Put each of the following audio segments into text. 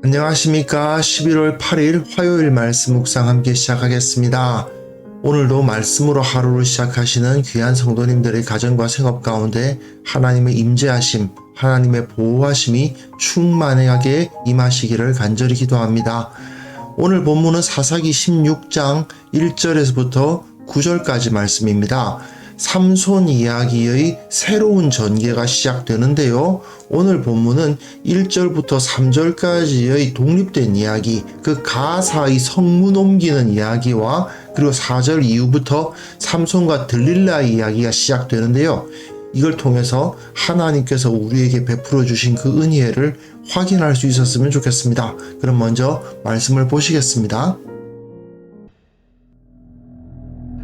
안녕하십니까. 11월 8일 화요일 말씀 묵상 함께 시작하겠습니다. 오늘도 말씀으로 하루를 시작하시는 귀한 성도님들의 가정과 생업 가운데 하나님의 임재하심, 하나님의 보호하심이 충만하게 임하시기를 간절히 기도합니다. 오늘 본문은 사사기 16장 1절에서부터 9절까지 말씀입니다. 삼손 이야기의 새로운 전개가 시작되는데요. 오늘 본문은 1절부터 3절까지의 독립된 이야기, 그 가사의 성문 옮기는 이야기와 그리고 4절 이후부터 삼손과 들릴라의 이야기가 시작되는데요. 이걸 통해서 하나님께서 우리에게 베풀어 주신 그 은혜를 확인할 수 있었으면 좋겠습니다. 그럼 먼저 말씀을 보시겠습니다.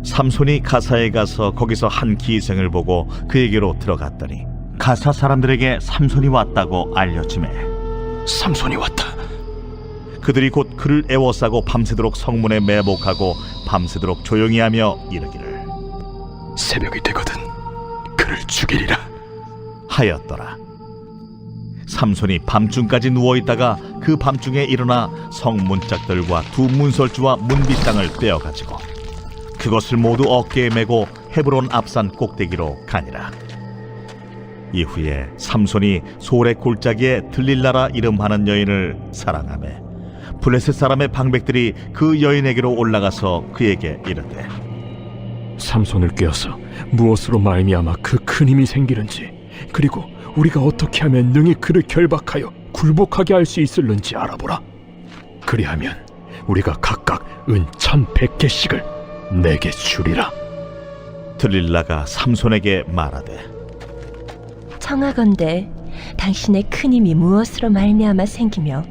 삼손이 가사에 가서 거기서 한 기생을 보고 그에게로 들어갔더니 가사 사람들에게 삼손이 왔다고 알려지매 삼손이 왔다. 그들이 곧 그를 애워싸고 밤새도록 성문에 매복하고 밤새도록 조용히 하며 이르기를 새벽이 되거든 그를 죽이리라 하였더라. 삼손이 밤중까지 누워있다가 그 밤중에 일어나 성문짝들과 두 문설주와 문빗장을 떼어가지고 그것을 모두 어깨에 메고 헤브론 앞산 꼭대기로 가니라. 이후에 삼손이 소래 골짜기에 들릴라라 이름하는 여인을 사랑하매 블레셋 사람의 방백들이 그 여인에게로 올라가서 그에게 이르되 삼손을 꿰어서 무엇으로 말미암아 그 큰 힘이 생기는지 그리고 우리가 어떻게 하면 능히 그를 결박하여 굴복하게 할 수 있을는지 알아보라. 그리하면 우리가 각각 은 1,100개씩을 내게 주리라. 들릴라가 삼손에게 말하되 청하건대 당신의 큰 힘이 무엇으로 말미암아 생기며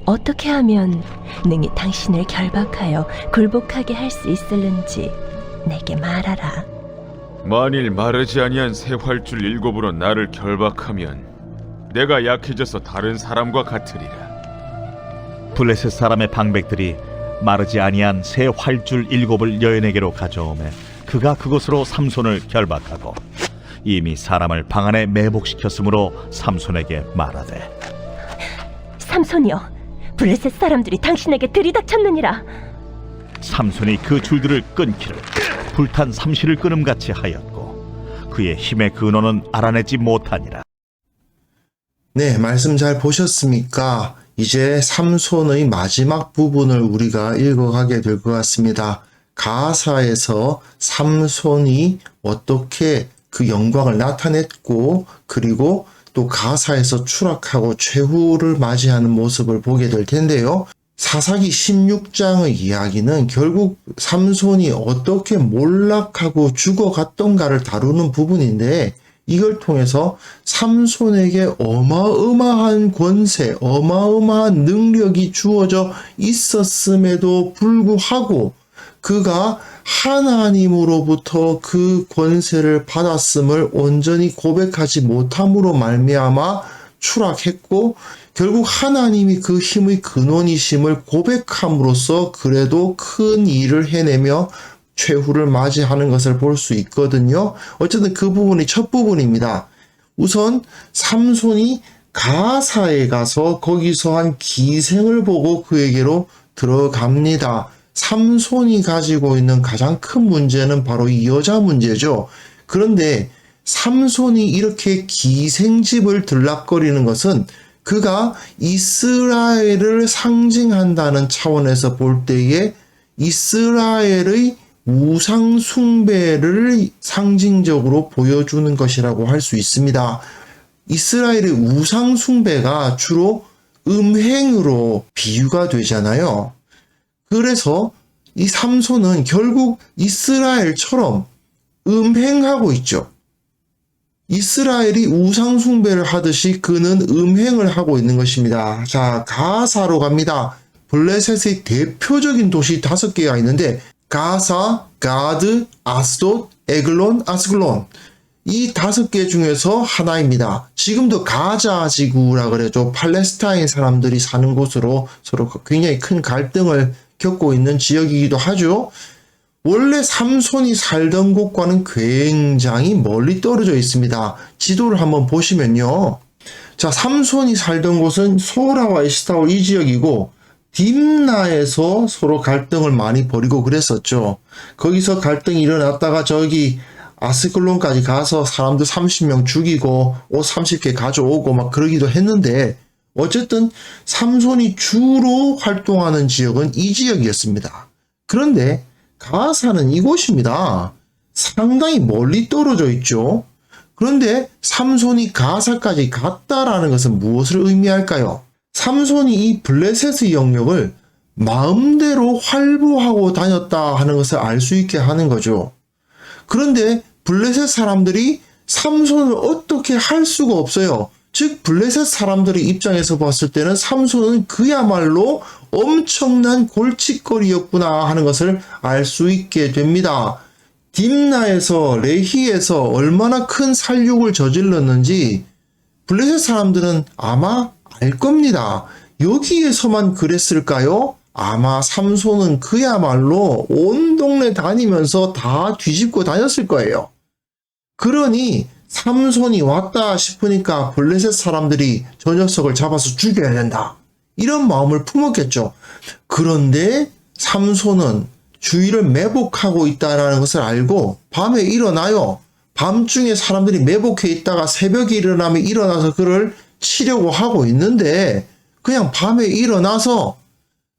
어떻게 하면 능히 당신을 결박하여 굴복하게 할 수 있을는지 내게 말하라. 만일 마르지 아니한 새 활줄 7으로 나를 결박하면 내가 약해져서 다른 사람과 같으리라. 블레셋 사람의 방백들이 마르지 아니한 새 활줄 7을 여인에게로 가져오매 그가 그것으로 삼손을 결박하고 이미 사람을 방 안에 매복시켰으므로 삼손에게 말하되 삼손이여, 블레셋 사람들이 당신에게 들이닥쳤느니라. 삼손이 그 줄들을 끊기를 불탄 삼시를 끊음같이 하였고 그의 힘의 근원은 알아내지 못하니라. 네, 말씀 잘 보셨습니까? 이제 삼손의 마지막 부분을 우리가 읽어가게 될 것 같습니다. 가사에서 삼손이 어떻게 그 영광을 나타냈고 그리고 또 가사에서 추락하고 최후를 맞이하는 모습을 보게 될 텐데요. 사사기 16장의 이야기는 결국 삼손이 어떻게 몰락하고 죽어갔던가를 다루는 부분인데 이걸 통해서 삼손에게 어마어마한 권세, 어마어마한 능력이 주어져 있었음에도 불구하고 그가 하나님으로부터 그 권세를 받았음을 온전히 고백하지 못함으로 말미암아 추락했고 결국 하나님이 그 힘의 근원이심을 고백함으로써 그래도 큰 일을 해내며 최후를 맞이하는 것을 볼 수 있거든요. 어쨌든 그 부분이 첫 부분입니다. 우선 삼손이 가사에 가서 거기서 한 기생을 보고 그에게로 들어갑니다. 삼손이 가지고 있는 가장 큰 문제는 바로 이 여자 문제죠. 그런데 삼손이 이렇게 기생집을 들락거리는 것은 그가 이스라엘을 상징한다는 차원에서 볼 때에 이스라엘의 우상 숭배를 상징적으로 보여주는 것이라고 할 수 있습니다. 이스라엘의 우상 숭배가 주로 음행으로 비유가 되잖아요. 그래서 이 삼손은 결국 이스라엘처럼 음행하고 있죠. 이스라엘이 우상 숭배를 하듯이 그는 음행을 하고 있는 것입니다. 자, 가사로 갑니다. 블레셋의 대표적인 도시 5개가 있는데 가사, 가드, 아스돗, 에글론, 아스글론 이 5개 중에서 하나입니다. 지금도 가자 지구라 그래죠. 팔레스타인 사람들이 사는 곳으로 서로 굉장히 큰 갈등을 겪고 있는 지역이기도 하죠. 원래 삼손이 살던 곳과는 굉장히 멀리 떨어져 있습니다. 지도를 한번 보시면요. 자, 삼손이 살던 곳은 소라와 에스타올 이 지역이고 딥나에서 서로 갈등을 많이 벌이고 그랬었죠. 거기서 갈등이 일어났다가 저기 아스클론까지 가서 사람들 30명 죽이고 옷 30개 가져오고 막 그러기도 했는데 어쨌든 삼손이 주로 활동하는 지역은 이 지역이었습니다. 그런데 가사는 이곳입니다. 상당히 멀리 떨어져 있죠. 그런데 삼손이 가사까지 갔다라는 것은 무엇을 의미할까요? 삼손이 이 블레셋의 영역을 마음대로 활보하고 다녔다 하는 것을 알 수 있게 하는 거죠. 그런데 블레셋 사람들이 삼손을 어떻게 할 수가 없어요. 즉 블레셋 사람들의 입장에서 봤을 때는 삼손은 그야말로 엄청난 골칫거리였구나 하는 것을 알 수 있게 됩니다. 딥나에서 레히에서 얼마나 큰 살육을 저질렀는지 블레셋 사람들은 아마 알 겁니다. 여기에서만 그랬을까요? 아마 삼손은 그야말로 온 동네 다니면서 다 뒤집고 다녔을 거예요. 그러니 삼손이 왔다 싶으니까 블레셋 사람들이 저 녀석을 잡아서 죽여야 된다. 이런 마음을 품었겠죠. 그런데 삼손은 주의를 매복하고 있다는 것을 알고 밤에 일어나요. 밤중에 사람들이 매복해 있다가 새벽에 일어나면 일어나서 그를 치려고 하고 있는데 그냥 밤에 일어나서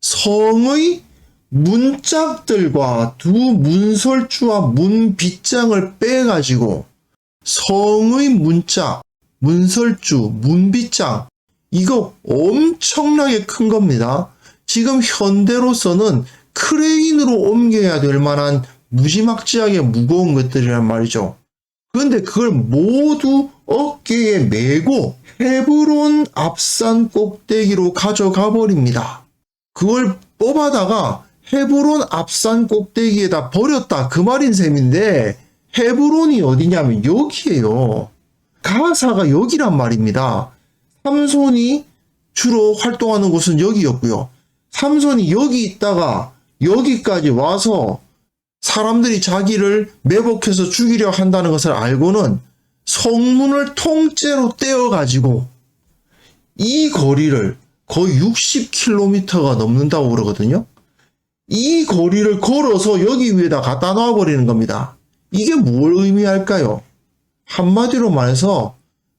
성의 문짝들과 두 문설주와 문빗장을 빼가지고 성의 문짝, 문설주, 문빗장 이거 엄청나게 큰 겁니다. 지금 현대로서는 크레인으로 옮겨야 될 만한 무지막지하게 무거운 것들이란 말이죠. 그런데 그걸 모두 어깨에 메고 헤브론 앞산 꼭대기로 가져가 버립니다. 그걸 뽑아다가 헤브론 앞산 꼭대기에다 버렸다 그 말인 셈인데 헤브론이 어디냐면 여기에요. 가사가 여기란 말입니다. 삼손이 주로 활동하는 곳은 여기였고요. 삼손이 여기 있다가 여기까지 와서 사람들이 자기를 매복해서 죽이려 한다는 것을 알고는 성문을 통째로 떼어가지고 이 거리를 거의 60km가 넘는다고 그러거든요. 이 거리를 걸어서 여기 위에다 갖다 놔버리는 겁니다. 이게 뭘 의미할까요? 한마디로 말해서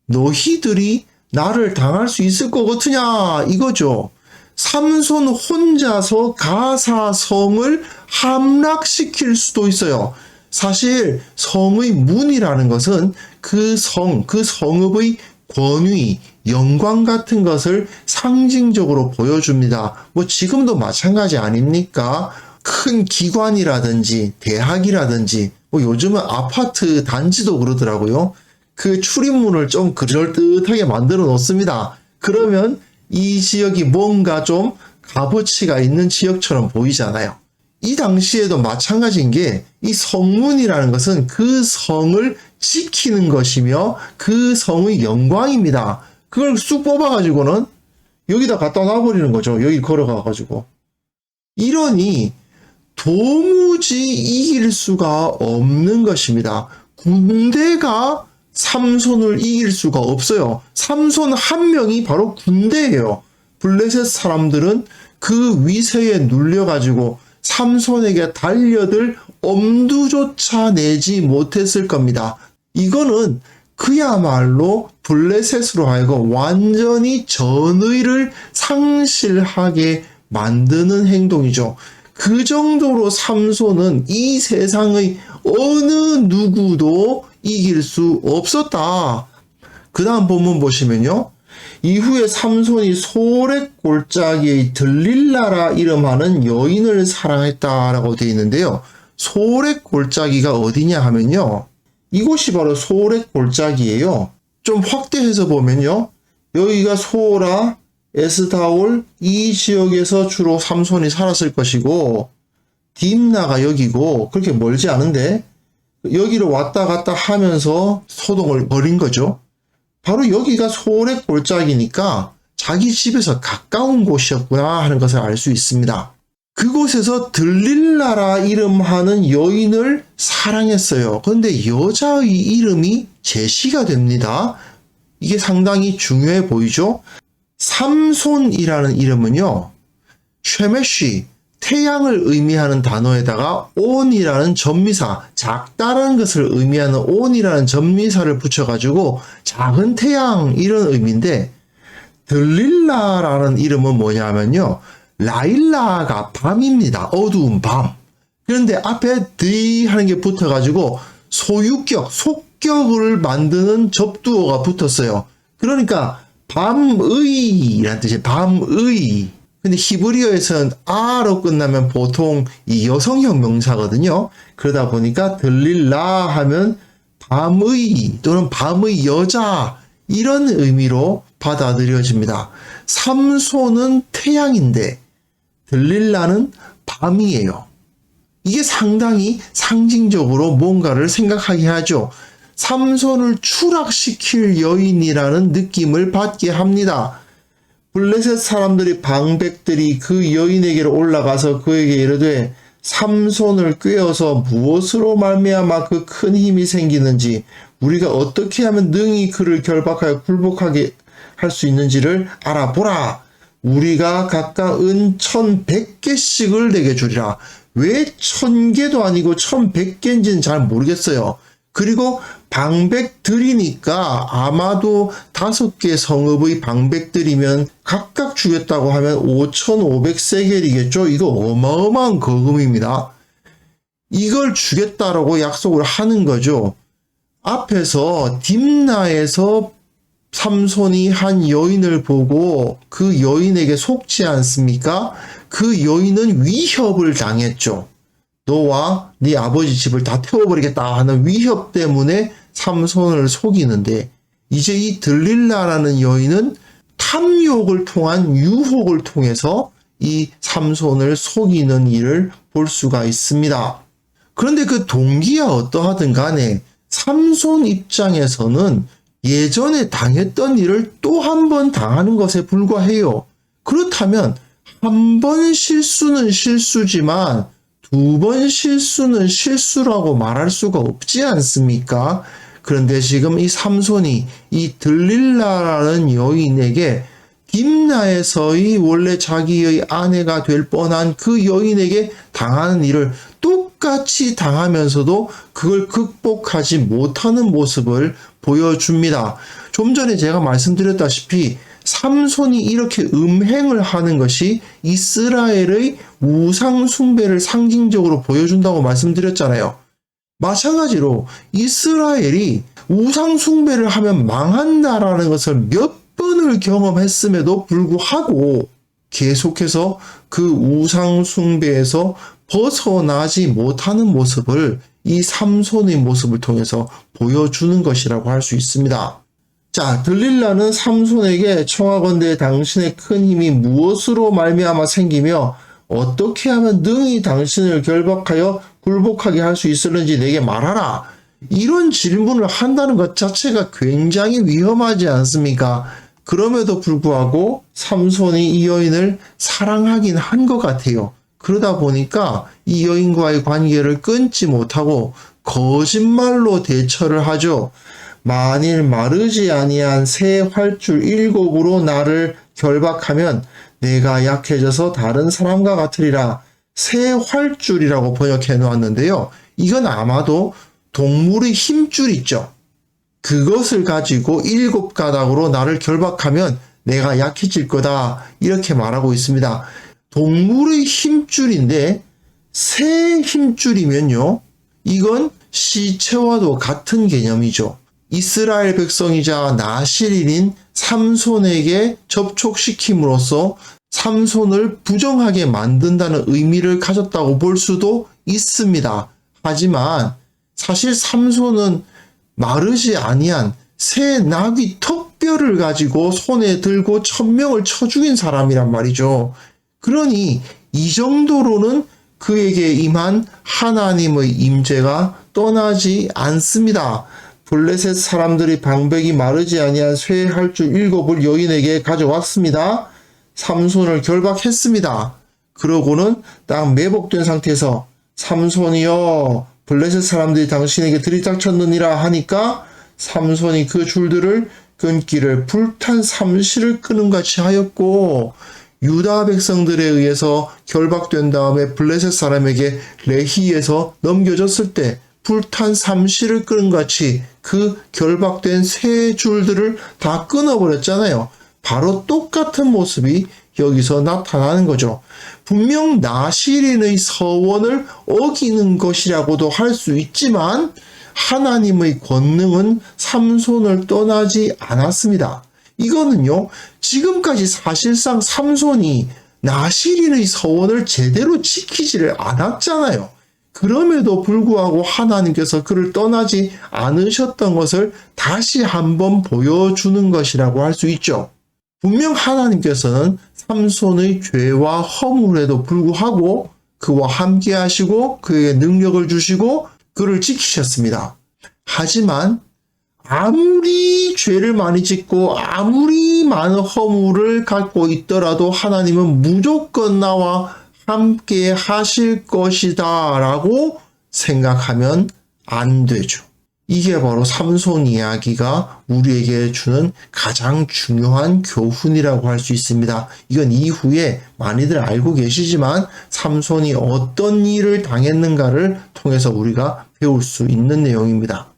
너희들이 나를 당할 수 있을 것 같으냐 이거죠. 삼손 혼자서 가사성을 함락시킬 수도 있어요. 사실 성의 문이라는 것은 그 성읍의 권위, 영광 같은 것을 상징적으로 보여줍니다. 뭐 지금도 마찬가지 아닙니까? 큰 기관이라든지 대학이라든지 뭐 요즘은 아파트 단지도 그러더라고요. 그 출입문을 좀 그럴듯하게 만들어 놓습니다. 그러면 이 지역이 뭔가 좀 값어치가 있는 지역처럼 보이잖아요. 이 당시에도 마찬가지인 게 이 성문이라는 것은 그 성을 지키는 것이며 그 성의 영광입니다. 그걸 쑥 뽑아가지고는 여기다 갖다 놔버리는 거죠. 여기 걸어가가지고. 이러니 도무지 이길 수가 없는 것입니다. 군대가 삼손을 이길 수가 없어요. 삼손 한 명이 바로 군대예요. 블레셋 사람들은 그 위세에 눌려가지고 삼손에게 달려들 엄두조차 내지 못했을 겁니다. 이거는 그야말로 블레셋으로 하여금 완전히 전의를 상실하게 만드는 행동이죠. 그 정도로 삼손은 이 세상의 어느 누구도 이길 수 없었다. 그 다음 본문 보시면요. 이후에 삼손이 소렉 골짜기의 들릴라라 이름하는 여인을 사랑했다라고 되어 있는데요. 소렉 골짜기가 어디냐 하면요. 이곳이 바로 소렉 골짜기예요. 좀 확대해서 보면요. 여기가 소라, 에스다올 이 지역에서 주로 삼손이 살았을 것이고 딥나가 여기고 그렇게 멀지 않은데 여기로 왔다 갔다 하면서 소동을 벌인 거죠. 바로 여기가 소렉 골짜기니까 자기 집에서 가까운 곳이었구나 하는 것을 알 수 있습니다. 그곳에서 들릴라라 이름하는 여인을 사랑했어요. 그런데 여자의 이름이 제시가 됩니다. 이게 상당히 중요해 보이죠? 삼손이라는 이름은요, 쉐메쉬, 태양을 의미하는 단어에다가 온이라는 전미사, 작다라는 것을 의미하는 온이라는 전미사를 붙여가지고 작은 태양 이런 의미인데, 들릴라라는 이름은 뭐냐면요, 라일라가 밤입니다. 어두운 밤. 그런데 앞에 드 하는 게 붙어가지고 소유격, 속격을 만드는 접두어가 붙었어요. 그러니까 밤의라는 뜻이에요. 밤의. 근데 히브리어에서는 아로 끝나면 보통 이 여성형 명사거든요. 그러다 보니까 들릴라 하면 밤의 또는 밤의 여자 이런 의미로 받아들여집니다. 삼손은 태양인데 들릴라는 밤이에요. 이게 상당히 상징적으로 뭔가를 생각하게 하죠. 삼손을 추락시킬 여인이라는 느낌을 받게 합니다. 블레셋 사람들이 방백들이 그 여인에게로 올라가서 그에게 이르되 삼손을 꿰어서 무엇으로 말미암아 그 큰 힘이 생기는지 우리가 어떻게 하면 능히 그를 결박하여 굴복하게 할 수 있는지를 알아보라. 우리가 각각 은 1100개씩을 내게 주리라. 왜 1000개도 아니고 1100개인지는 잘 모르겠어요. 그리고 방백들이니까 아마도 5개 성읍의 방백들이면 각각 주겠다고 하면 5500세겔이겠죠. 이거 어마어마한 거금입니다. 이걸 주겠다라고 약속을 하는 거죠. 앞에서 딥나에서 삼손이 한 여인을 보고 그 여인에게 속지 않습니까? 그 여인은 위협을 당했죠. 너와 네 아버지 집을 다 태워버리겠다 하는 위협 때문에 삼손을 속이는데, 이제 이 들릴라라는 여인은 탐욕을 통한 유혹을 통해서 이 삼손을 속이는 일을 볼 수가 있습니다. 그런데 그 동기야 어떠하든 간에 삼손 입장에서는 예전에 당했던 일을 또 한 번 당하는 것에 불과해요. 그렇다면 한 번 실수는 실수지만 2번 실수는 실수라고 말할 수가 없지 않습니까? 그런데 지금 이 삼손이 이 들릴라라는 여인에게 딥나에서의 원래 자기의 아내가 될 뻔한 그 여인에게 당하는 일을 똑같이 당하면서도 그걸 극복하지 못하는 모습을 보여줍니다. 좀 전에 제가 말씀드렸다시피 삼손이 이렇게 음행을 하는 것이 이스라엘의 우상 숭배를 상징적으로 보여준다고 말씀드렸잖아요. 마찬가지로 이스라엘이 우상 숭배를 하면 망한다라는 것을 몇 번을 경험했음에도 불구하고 계속해서 그 우상 숭배에서 벗어나지 못하는 모습을 이 삼손의 모습을 통해서 보여주는 것이라고 할 수 있습니다. 자, 들릴라는 삼손에게 청하건대 당신의 큰 힘이 무엇으로 말미암아 생기며 어떻게 하면 능히 당신을 결박하여 굴복하게 할 수 있을는지 내게 말하라. 이런 질문을 한다는 것 자체가 굉장히 위험하지 않습니까? 그럼에도 불구하고 삼손이 이 여인을 사랑하긴 한 것 같아요. 그러다 보니까 이 여인과의 관계를 끊지 못하고 거짓말로 대처를 하죠. 만일 마르지 아니한 새 활줄 7으로 나를 결박하면 내가 약해져서 다른 사람과 같으리라. 새 활줄이라고 번역해 놓았는데요. 이건 아마도 동물의 힘줄 있죠. 그것을 가지고 7가닥으로 나를 결박하면 내가 약해질 거다. 이렇게 말하고 있습니다. 동물의 힘줄인데 새 힘줄이면요. 이건 시체와도 같은 개념이죠. 이스라엘 백성이자 나실인인 삼손에게 접촉시킴으로써 삼손을 부정하게 만든다는 의미를 가졌다고 볼 수도 있습니다. 하지만 사실 삼손은 마르지 아니한 새 나귀 턱뼈를 가지고 손에 들고 천명을 쳐 죽인 사람이란 말이죠. 그러니 이 정도로는 그에게 임한 하나님의 임재가 떠나지 않습니다. 블레셋 사람들이 방백이 마르지 아니한 쇠 활줄 7을 여인에게 가져왔습니다. 삼손을 결박했습니다. 그러고는 딱 매복된 상태에서 삼손이여 블레셋 사람들이 당신에게 들이닥쳤느니라 하니까 삼손이 그 줄들을 끊기를 불탄 삼시를 끄는 같이 하였고, 유다 백성들에 의해서 결박된 다음에 블레셋 사람에게 레히에서 넘겨졌을 때 불탄 삼시를 끄는 같이 그 결박된 세 줄들을 다 끊어버렸잖아요. 바로 똑같은 모습이 여기서 나타나는 거죠. 분명 나시린의 서원을 어기는 것이라고도 할 수 있지만 하나님의 권능은 삼손을 떠나지 않았습니다. 이거는요, 지금까지 사실상 삼손이 나시린의 서원을 제대로 지키지를 않았잖아요. 그럼에도 불구하고 하나님께서 그를 떠나지 않으셨던 것을 다시 한번 보여주는 것이라고 할 수 있죠. 분명 하나님께서는 삼손의 죄와 허물에도 불구하고 그와 함께 하시고 그에게 능력을 주시고 그를 지키셨습니다. 하지만 아무리 죄를 많이 짓고 아무리 많은 허물을 갖고 있더라도 하나님은 무조건 나와 함께 하실 것이다 라고 생각하면 안 되죠. 이게 바로 삼손 이야기가 우리에게 주는 가장 중요한 교훈이라고 할 수 있습니다. 이건 이후에 많이들 알고 계시지만 삼손이 어떤 일을 당했는가를 통해서 우리가 배울 수 있는 내용입니다.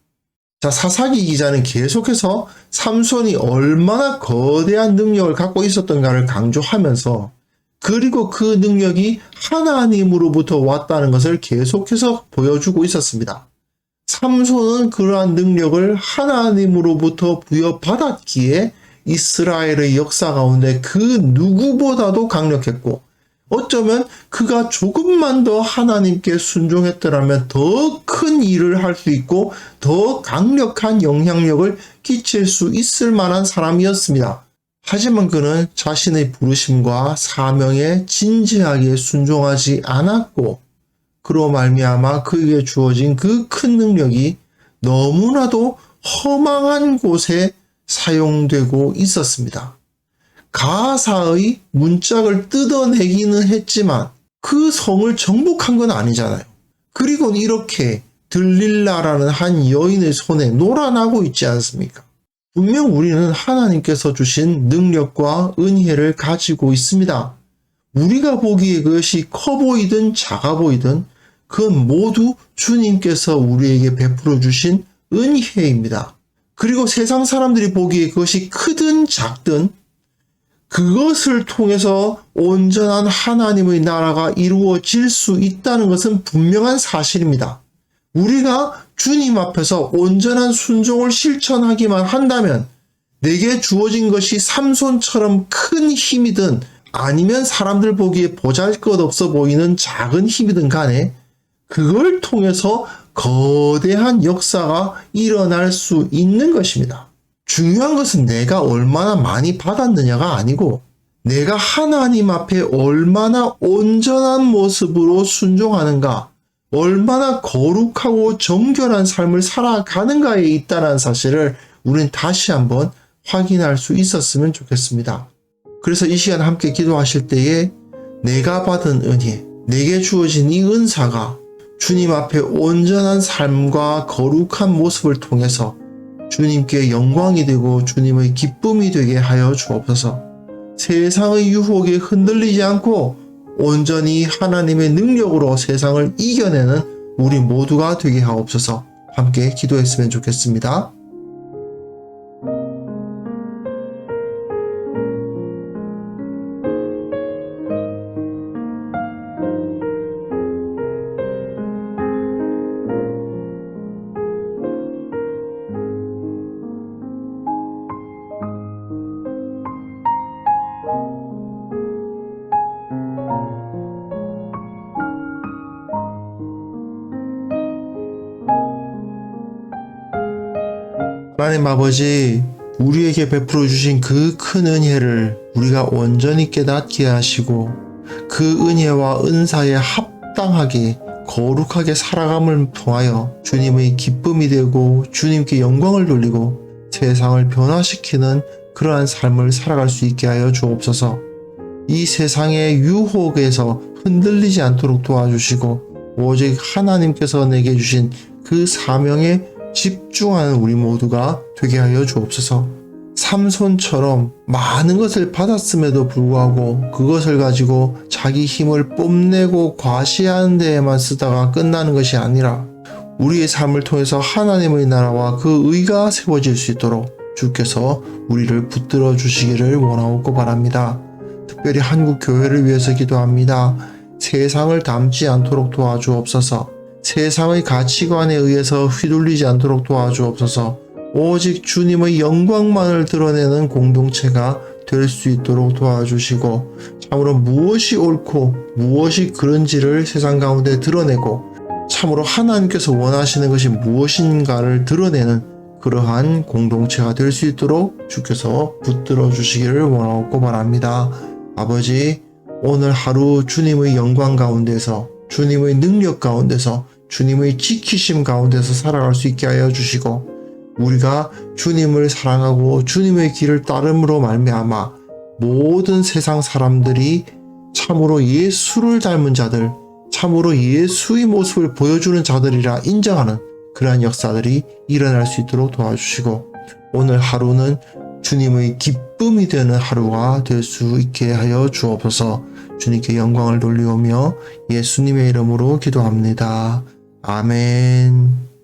자, 사사기 기자는 계속해서 삼손이 얼마나 거대한 능력을 갖고 있었던가를 강조하면서 그리고 그 능력이 하나님으로부터 왔다는 것을 계속해서 보여주고 있었습니다. 삼손은 그러한 능력을 하나님으로부터 부여받았기에 이스라엘의 역사 가운데 그 누구보다도 강력했고 어쩌면 그가 조금만 더 하나님께 순종했더라면 더 큰 일을 할 수 있고 더 강력한 영향력을 끼칠 수 있을 만한 사람이었습니다. 하지만 그는 자신의 부르심과 사명에 진지하게 순종하지 않았고 그로 말미암아 그에게 주어진 그 큰 능력이 너무나도 허망한 곳에 사용되고 있었습니다. 가사의 문짝을 뜯어내기는 했지만 그 성을 정복한 건 아니잖아요. 그리고 이렇게 들릴라라는 한 여인의 손에 놀아나고 있지 않습니까? 분명 우리는 하나님께서 주신 능력과 은혜를 가지고 있습니다. 우리가 보기에 그것이 커 보이든 작아 보이든 그건 모두 주님께서 우리에게 베풀어 주신 은혜입니다. 그리고 세상 사람들이 보기에 그것이 크든 작든 그것을 통해서 온전한 하나님의 나라가 이루어질 수 있다는 것은 분명한 사실입니다. 우리가 주님 앞에서 온전한 순종을 실천하기만 한다면 내게 주어진 것이 삼손처럼 큰 힘이든 아니면 사람들 보기에 보잘것없어 보이는 작은 힘이든 간에 그걸 통해서 거대한 역사가 일어날 수 있는 것입니다. 중요한 것은 내가 얼마나 많이 받았느냐가 아니고 내가 하나님 앞에 얼마나 온전한 모습으로 순종하는가, 얼마나 거룩하고 정결한 삶을 살아가는가에 있다는 사실을 우리는 다시 한번 확인할 수 있었으면 좋겠습니다. 그래서 이 시간 함께 기도하실 때에 내가 받은 은혜, 내게 주어진 이 은사가 주님 앞에 온전한 삶과 거룩한 모습을 통해서 주님께 영광이 되고 주님의 기쁨이 되게 하여 주옵소서. 세상의 유혹에 흔들리지 않고 온전히 하나님의 능력으로 세상을 이겨내는 우리 모두가 되게 하옵소서. 함께 기도했으면 좋겠습니다. 하나님 아버지, 우리에게 베풀어 주신 그 큰 은혜를 우리가 온전히 깨닫게 하시고 그 은혜와 은사에 합당하게 거룩하게 살아감을 통하여 주님의 기쁨이 되고 주님께 영광을 돌리고 세상을 변화시키는 그러한 삶을 살아갈 수 있게 하여 주옵소서. 이 세상의 유혹에서 흔들리지 않도록 도와주시고 오직 하나님께서 내게 주신 그 사명에 집중하는 우리 모두가 되게 하여 주옵소서. 삼손처럼 많은 것을 받았음에도 불구하고 그것을 가지고 자기 힘을 뽐내고 과시하는 데에만 쓰다가 끝나는 것이 아니라 우리의 삶을 통해서 하나님의 나라와 그 의가 세워질 수 있도록 주께서 우리를 붙들어 주시기를 원하고 바랍니다. 특별히 한국 교회를 위해서 기도합니다. 세상을 닮지 않도록 도와주옵소서. 세상의 가치관에 의해서 휘둘리지 않도록 도와주옵소서. 오직 주님의 영광만을 드러내는 공동체가 될 수 있도록 도와주시고 참으로 무엇이 옳고 무엇이 그런지를 세상 가운데 드러내고 참으로 하나님께서 원하시는 것이 무엇인가를 드러내는 그러한 공동체가 될 수 있도록 주께서 붙들어 주시기를 원하고 바랍니다. 아버지, 오늘 하루 주님의 영광 가운데서 주님의 능력 가운데서 주님의 지키심 가운데서 살아갈 수 있게 하여 주시고 우리가 주님을 사랑하고 주님의 길을 따름으로 말미암아 모든 세상 사람들이 참으로 예수를 닮은 자들, 참으로 예수의 모습을 보여주는 자들이라 인정하는 그러한 역사들이 일어날 수 있도록 도와주시고 오늘 하루는 주님의 기쁨이 되는 하루가 될 수 있게 하여 주옵소서. 주님께 영광을 돌리오며 예수님의 이름으로 기도합니다. 아멘.